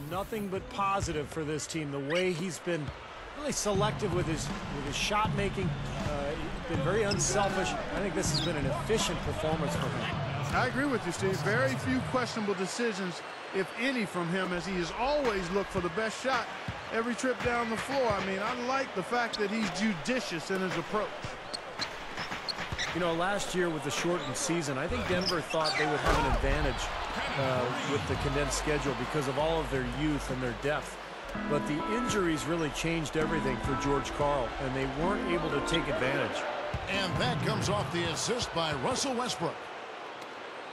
nothing but positive for this team. The way he's been really selective with his shot making, been very unselfish. I think this has been an efficient performance for him. I agree with you, Steve. Very few questionable decisions, if any, from him, as he has always looked for the best shot every trip down the floor. I mean, I like the fact that he's judicious in his approach. You know, last year with the shortened season, I think Denver thought they would have an advantage with the condensed schedule because of all of their youth and their depth. But the injuries really changed everything for George Karl, and they weren't able to take advantage. And that comes off the assist by Russell Westbrook.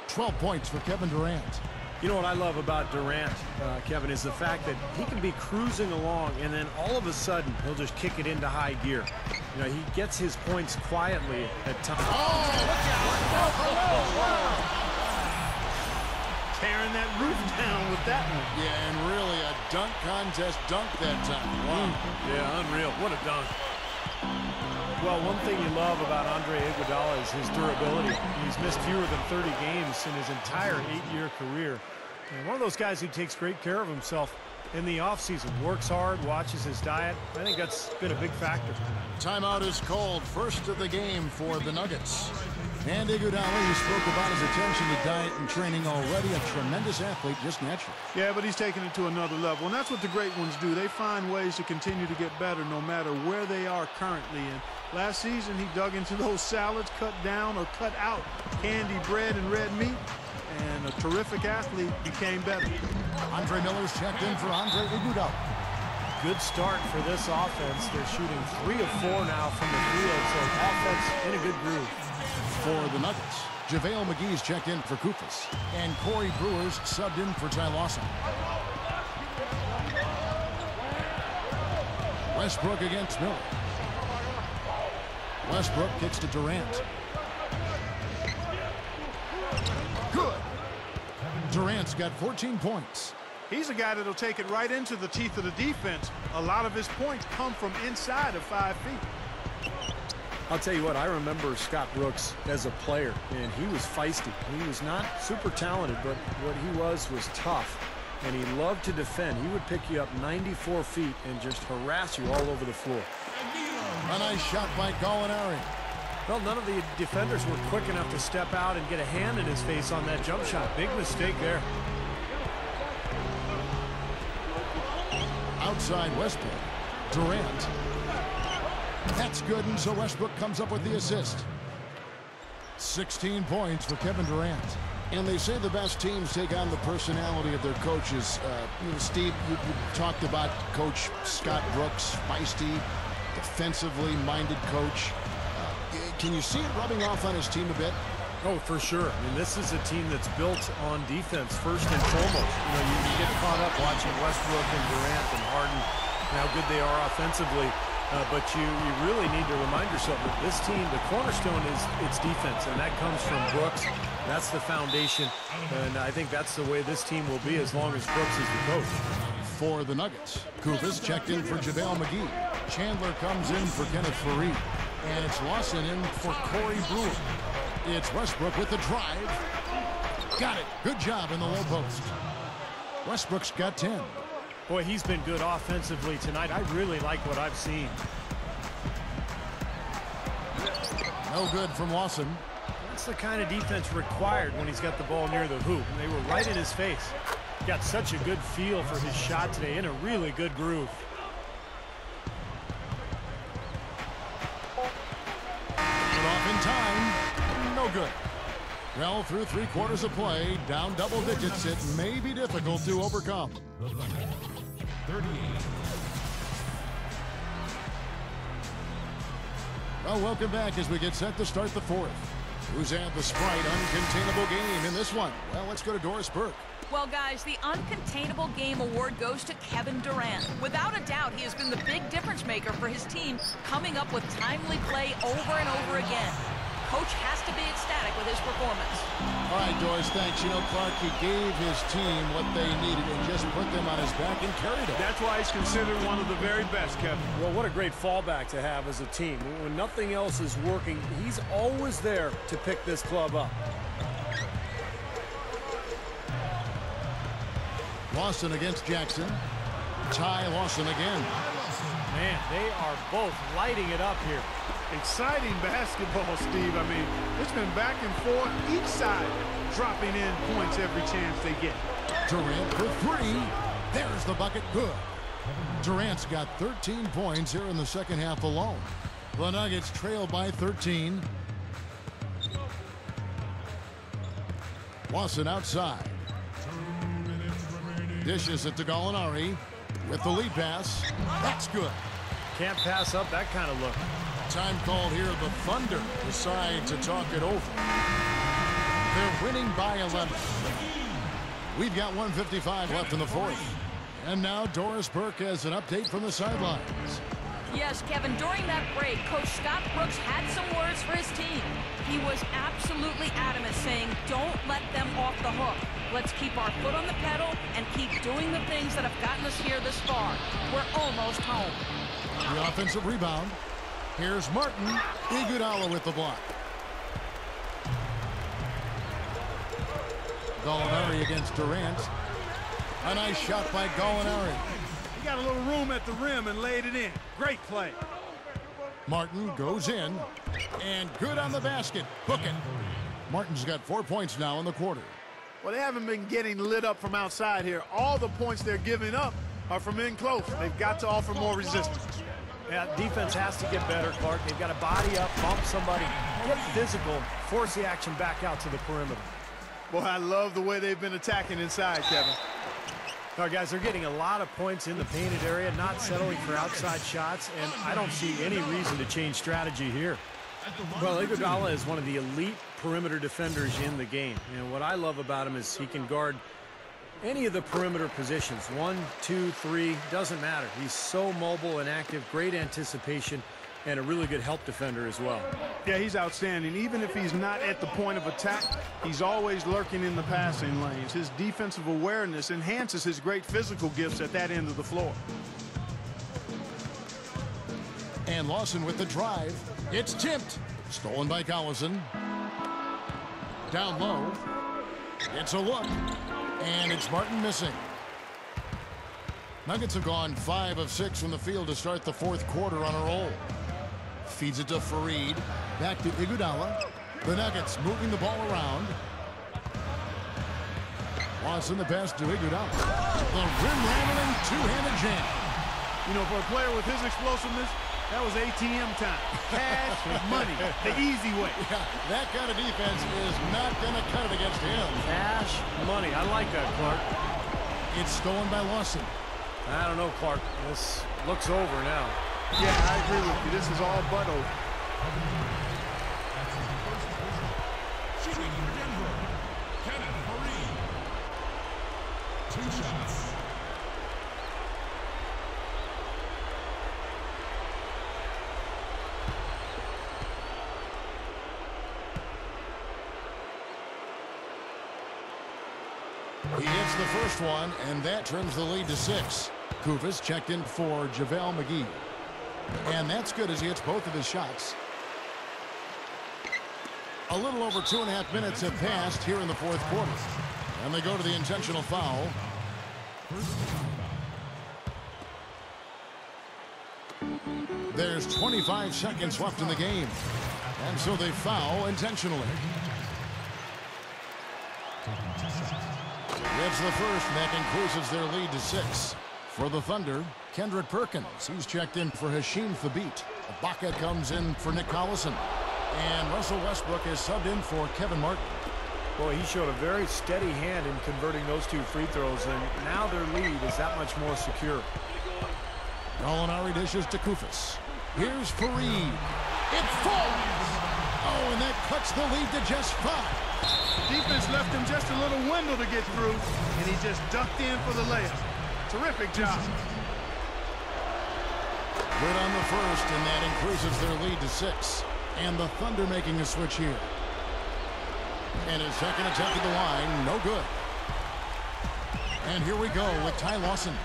12 points for Kevin Durant. You know what I love about Durant, Kevin, is the fact that he can be cruising along, and then all of a sudden, he'll just kick it into high gear. You know, he gets his points quietly at times. Oh, look out! Tearing that roof down with that one. Yeah, and really a dunk contest dunk that time. Wow. Yeah, unreal. What a dunk. Well, one thing you love about Andre Iguodala is his durability. He's missed fewer than 30 games in his entire 8-year career. And one of those guys who takes great care of himself in the offseason, works hard, watches his diet. I think that's been a big factor. Timeout is called. First of the game for the Nuggets. And Iguodala, you spoke about his attention to diet and training already. A tremendous athlete, just naturally. Yeah, but he's taking it to another level. And that's what the great ones do. They find ways to continue to get better no matter where they are currently. And last season, he dug into those salads, cut down or cut out candy bread and red meat. And a terrific athlete became better. Andre Miller's checked in for Andre Iguodala. Good start for this offense. They're shooting 3 of 4 now from the field, so offense in a good groove. For the Nuggets, JaVale McGee's checked in for Koufos. And Corey Brewer's subbed in for Ty Lawson. Westbrook against Miller. Westbrook kicks to Durant. Good. Durant's got 14 points. He's a guy that'll take it right into the teeth of the defense. A lot of his points come from inside of 5 feet. I'll tell you what, I remember Scott Brooks as a player, and he was feisty. He was not super talented, but what he was tough, and he loved to defend. He would pick you up 94 feet and just harass you all over the floor. A nice shot by Gallinari. Well, none of the defenders were quick enough to step out and get a hand in his face on that jump shot. Big mistake there. Outside Westbrook. Durant. That's good, and so Westbrook comes up with the assist. 16 points for Kevin Durant. And they say the best teams take on the personality of their coaches. Steve, you talked about Coach Scott Brooks, feisty, defensively minded coach. Can you see it rubbing off on his team a bit? Oh, for sure. I mean, this is a team that's built on defense first and foremost. You get caught up watching Westbrook and Durant and Harden and how good they are offensively. But you really need to remind yourself that this team, the cornerstone is its defense, and that comes from Brooks. That's the foundation, and I think that's the way this team will be as long as Brooks is the coach. For the Nuggets, Koufos checked in for JaVale McGee. Chandler comes in for Kenneth Faried. And it's Lawson in for Corey Brewer. It's Westbrook with the drive. Got it. Good job in the low post. Westbrook's got 10. Boy, he's been good offensively tonight. I really like what I've seen. No good from Lawson. That's the kind of defense required when he's got the ball near the hoop. And they were right in his face. Got such a good feel for his shot today, in a really good groove. Off in time. No good. Well, through 3 quarters of play, down double digits, it may be difficult to overcome. 38. Well, welcome back as we get set to start the 4th. Who's had the Sprite uncontainable game in this one? Well, let's go to Doris Burke. Well, guys, the Uncontainable Game Award goes to Kevin Durant. Without a doubt, he has been the big difference maker for his team, coming up with timely play over and over again. Coach has to be ecstatic with his performance. All right, Doris, thanks. You know, Clark, he gave his team what they needed and just put them on his back and carried them. That's why he's considered one of the very best, Kevin. Well, what a great fallback to have as a team. When nothing else is working, he's always there to pick this club up. Lawson against Jackson. Ty Lawson again. Man, they are both lighting it up here. Exciting basketball, Steve. I mean, it's been back and forth, each side dropping in points every chance they get. Durant for three. There's the bucket. Good. Durant's got 13 points here in the second half alone. The Nuggets trail by 13. Lawson outside. Dishes it to Gallinari with the lead pass. That's good. Can't pass up that kind of look. Time called here. The Thunder decide to talk it over. They're winning by 11. We've got 1:55 left in the fourth. And now Doris Burke has an update from the sidelines. Yes, Kevin, during that break, Coach Scott Brooks had some words for his team. He was absolutely adamant, saying, don't let them off the hook. Let's keep our foot on the pedal and keep doing the things that have gotten us here this far. We're almost home. The offensive rebound. Here's Martin. Iguodala with the block. Gallinari against Durant. A nice shot by Gallinari. He got a little room at the rim and laid it in. Great play. Martin goes in. And good on the basket. Book it. Martin's got 4 points now in the quarter. Well, they haven't been getting lit up from outside here. All the points they're giving up are from in close. They've got to offer more resistance. Yeah, defense has to get better, Clark. They've got to body up, bump somebody, get physical, force the action back out to the perimeter. Boy, I love the way they've been attacking inside, Kevin. All right, guys, they're getting a lot of points in the painted area, not settling for outside shots, and I don't see any reason to change strategy here. Well, Iguodala is one of the elite perimeter defenders in the game, and what I love about him is he can guard any of the perimeter positions. 1, 2, 3, doesn't matter. He's so mobile and active, great anticipation, and a really good help defender as well. Yeah, he's outstanding. Even if he's not at the point of attack, he's always lurking in the passing lanes. His defensive awareness enhances his great physical gifts at that end of the floor. And Lawson with the drive. It's tipped. Stolen by Collison. Down low. It's a look. And it's Martin missing. Nuggets have gone 5 of 6 from the field to start the fourth quarter on a roll. Feeds it to Fareed. Back to Iguodala. The Nuggets moving the ball around. Lawson the pass to Iguodala. The rim-rattling two-handed jam. You know, for a player with his explosiveness, that was ATM time. Cash money, the easy way. Yeah, that kind of defense is not going to cut it against him. Cash money. I like that, Clark. It's stolen by Lawson. I don't know, Clark. This looks over now. Yeah, I agree with you. This is all but over. Shooting for Denver, Kenneth Fareed. 2 shots. He hits the first one, and that trims the lead to 6. Kufis checked in for JaVale McGee. And that's good as he hits both of his shots. A little over 2.5 minutes have passed here in the fourth quarter. And they go to the intentional foul. There's 25 seconds left in the game. And so they foul intentionally. It's the first, and that increases their lead to 6. For the Thunder, Kendrick Perkins. He's checked in for Hasheem Thabeet. Ibaka comes in for Nick Collison. And Russell Westbrook is subbed in for Kevin Martin. Boy, he showed a very steady hand in converting those 2 free throws, and now their lead is that much more secure. Gallinari dishes to Kufis. Here's Fareed. It falls! Oh, and that cuts the lead to just 5. Defense left him just a little window to get through, and he just ducked in for the layup. Terrific job. Good on the first, and that increases their lead to 6. And the Thunder making a switch here. And his second attempt at the line, no good. And here we go with Ty Lawson.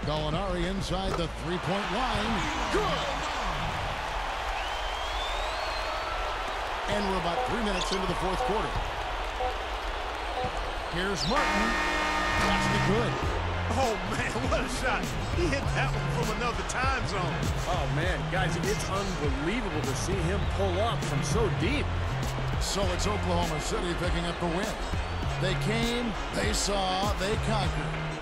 Gallinari inside the three-point line. Good! And we're about 3 minutes into the fourth quarter. Here's Martin. That's the good. Oh, man, what a shot. He hit that one from another time zone. Oh, man, guys, it's unbelievable to see him pull up from so deep. So it's Oklahoma City picking up the win. They came, they saw, they conquered.